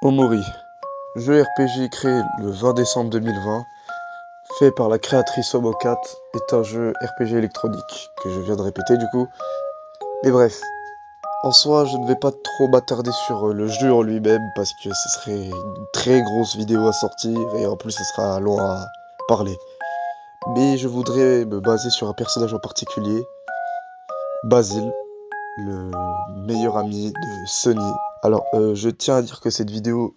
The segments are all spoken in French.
Omori, jeu RPG créé le 20 décembre 2020, fait par la créatrice Omocat, est un jeu RPG électronique, que je viens de répéter du coup. Mais bref, en soi, je ne vais pas trop m'attarder sur le jeu en lui-même, parce que ce serait une très grosse vidéo à sortir, et en plus ce sera long à parler. Mais je voudrais me baser sur un personnage en particulier, Basil, le meilleur ami de Sonny. Alors, je tiens à dire que cette vidéo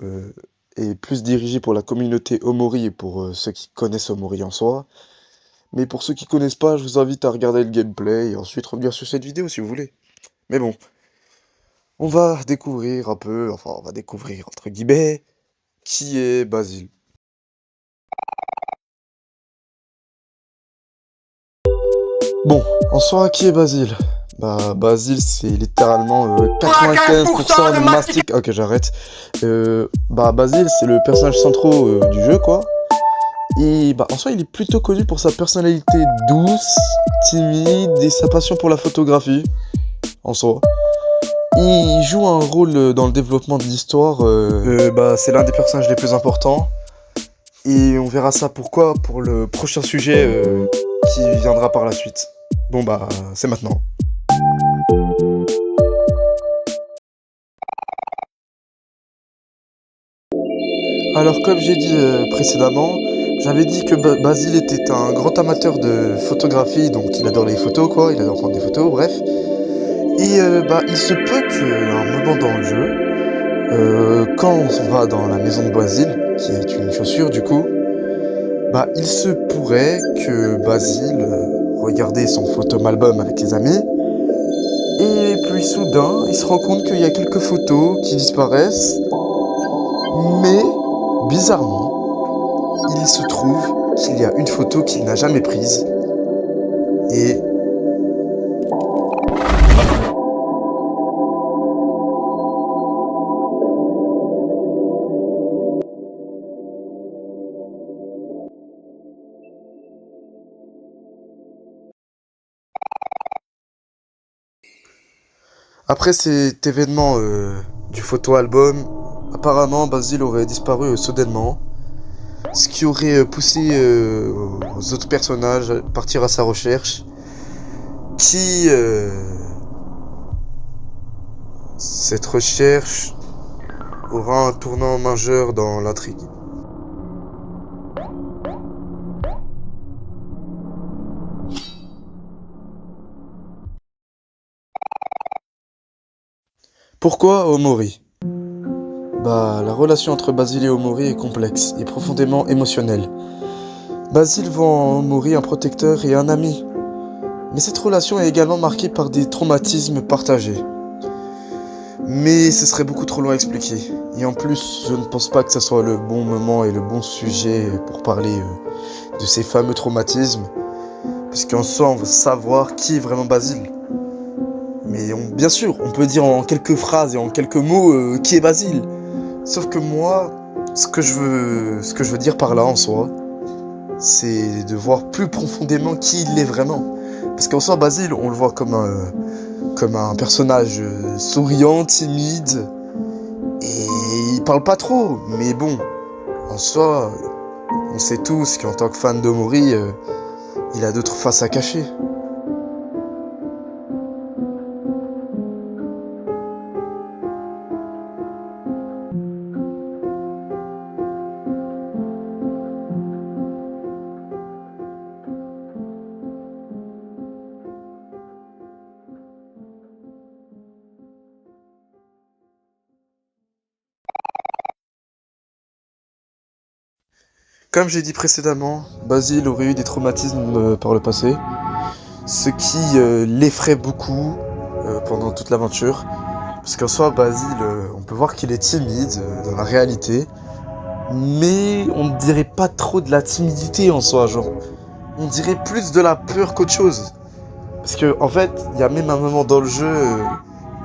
est plus dirigée pour la communauté Omori et pour ceux qui connaissent Omori en soi. Mais pour ceux qui connaissent pas, je vous invite à regarder le gameplay et ensuite revenir sur cette vidéo si vous voulez. Mais bon, on va découvrir un peu, enfin on va découvrir entre guillemets, qui est Basil. Bon, en soi, qui est Basil? Bah, Basil, c'est littéralement 95% de mastic. Ok, j'arrête. Basil, c'est le personnage central du jeu, quoi. Et bah, en soi, il est plutôt connu pour sa personnalité douce, timide et sa passion pour la photographie, en soi. Il joue un rôle dans le développement de l'histoire. C'est l'un des personnages les plus importants. Et on verra ça pourquoi pour le prochain sujet qui viendra par la suite. Bon bah, c'est maintenant. Alors comme j'ai dit précédemment, j'avais dit que Basile était un grand amateur de photographie, donc il adore les photos quoi, il adore prendre des photos, bref. Et il se peut qu'à un moment dans le jeu, quand on va dans la maison de Basile, qui est une chaussure du coup, il se pourrait que Basile regardait son photomalbum avec les amis, et puis soudain, il se rend compte qu'il y a quelques photos qui disparaissent, mais bizarrement, il se trouve qu'il y a une photo qu'il n'a jamais prise. Et après cet événement du photo-album, apparemment Basil aurait disparu soudainement, ce qui aurait poussé aux autres personnages à partir à sa recherche, qui cette recherche aura un tournant majeur dans l'intrigue. Pourquoi Omori? La relation entre Basil et Omori est complexe et profondément émotionnelle. Basil voit en Omori un protecteur et un ami, mais cette relation est également marquée par des traumatismes partagés. Mais ce serait beaucoup trop long à expliquer. Et en plus, je ne pense pas que ce soit le bon moment et le bon sujet pour parler de ces fameux traumatismes. Puisqu'en soi, on veut savoir qui est vraiment Basile. Mais bien sûr, on peut dire en quelques phrases et en quelques mots qui est Basile. Sauf que moi, ce que je veux dire par là en soi, c'est de voir plus profondément qui il est vraiment. Parce qu'en soi, Basile, on le voit comme un personnage souriant, timide, et il parle pas trop, mais bon, en soi, on sait tous qu'en tant que fan d'Omori, il a d'autres faces à cacher. Comme j'ai dit précédemment, Basil aurait eu des traumatismes par le passé, ce qui l'effraie beaucoup pendant toute l'aventure. Parce qu'en soi, Basil, on peut voir qu'il est timide dans la réalité, mais on ne dirait pas trop de la timidité en soi, genre. On dirait plus de la peur qu'autre chose. Parce que en fait, il y a même un moment dans le jeu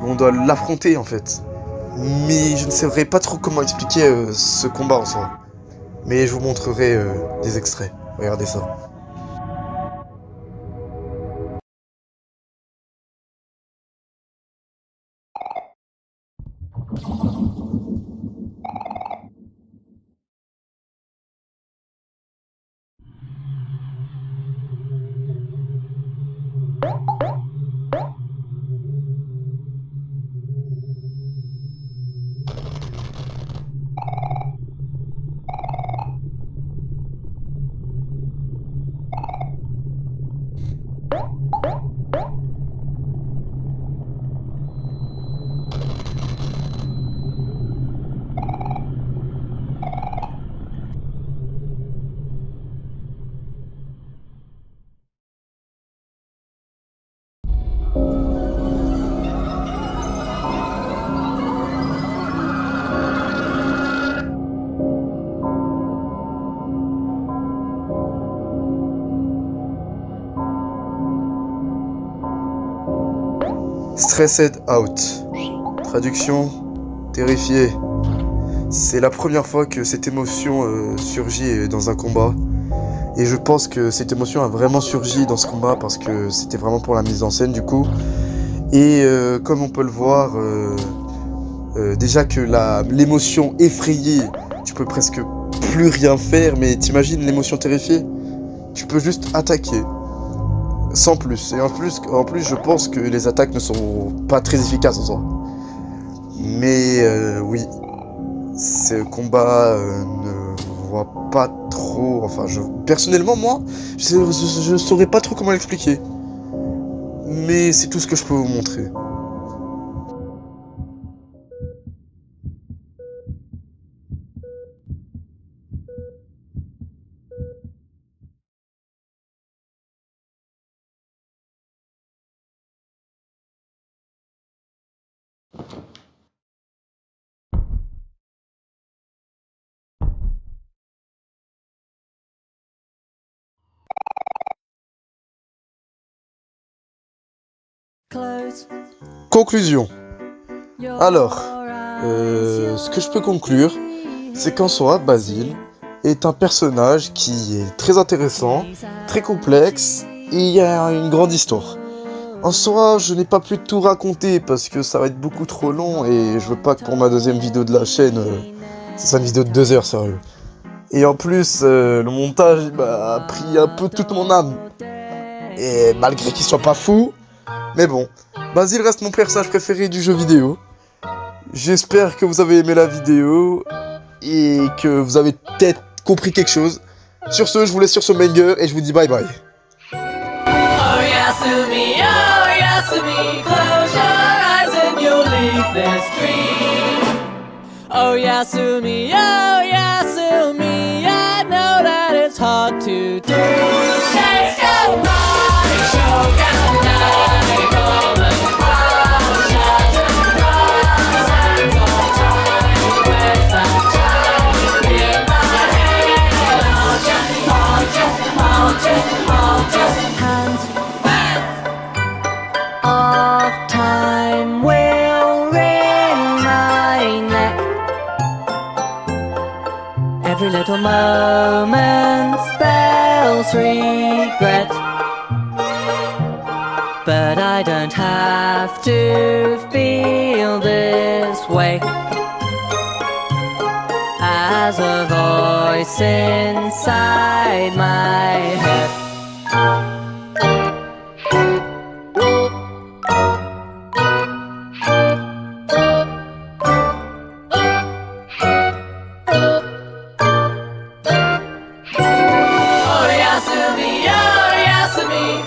où on doit l'affronter en fait. Mais je ne saurais pas trop comment expliquer ce combat en soi. Mais je vous montrerai des extraits. Regardez ça. Stressed out. Traduction, terrifié. C'est la première fois que cette émotion surgit dans un combat. Et je pense que cette émotion a vraiment surgi dans ce combat parce que c'était vraiment pour la mise en scène du coup. Et comme on peut le voir, déjà que l'émotion effrayée, tu peux presque plus rien faire, mais t'imagines l'émotion terrifiée, tu peux juste attaquer. Sans plus. Et en plus, je pense que les attaques ne sont pas très efficaces en soi. Mais oui, ce combat ne voit pas trop. Enfin, personnellement, moi, je saurais pas trop comment l'expliquer. Mais c'est tout ce que je peux vous montrer. Conclusion. Alors, ce que je peux conclure, c'est qu'en soi, Basile est un personnage qui est très intéressant, très complexe, et il y a une grande histoire. En soi, je n'ai pas pu tout raconter parce que ça va être beaucoup trop long et je veux pas que pour ma deuxième vidéo de la chaîne, ça soit une vidéo de 2 heures, sérieux. Et en plus, le montage m'a pris un peu toute mon âme. Et malgré qu'il soit pas fou, mais bon, Basile reste mon personnage préféré du jeu vidéo. J'espère que vous avez aimé la vidéo et que vous avez peut-être compris quelque chose. Sur ce, je vous laisse sur ce banger et je vous dis bye bye. Oh Yasumi, I know that it's hard to do. Let's go, Bobby Shogun, golden cross, shattered cross, hands all tied with that child in my head. All just hands of time will wring my neck. Every little moment spells regret, but I don't have to feel this way. As a voice inside my head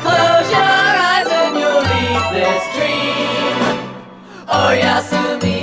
close your eyes and you'll leave this dream. Oh Yasumi.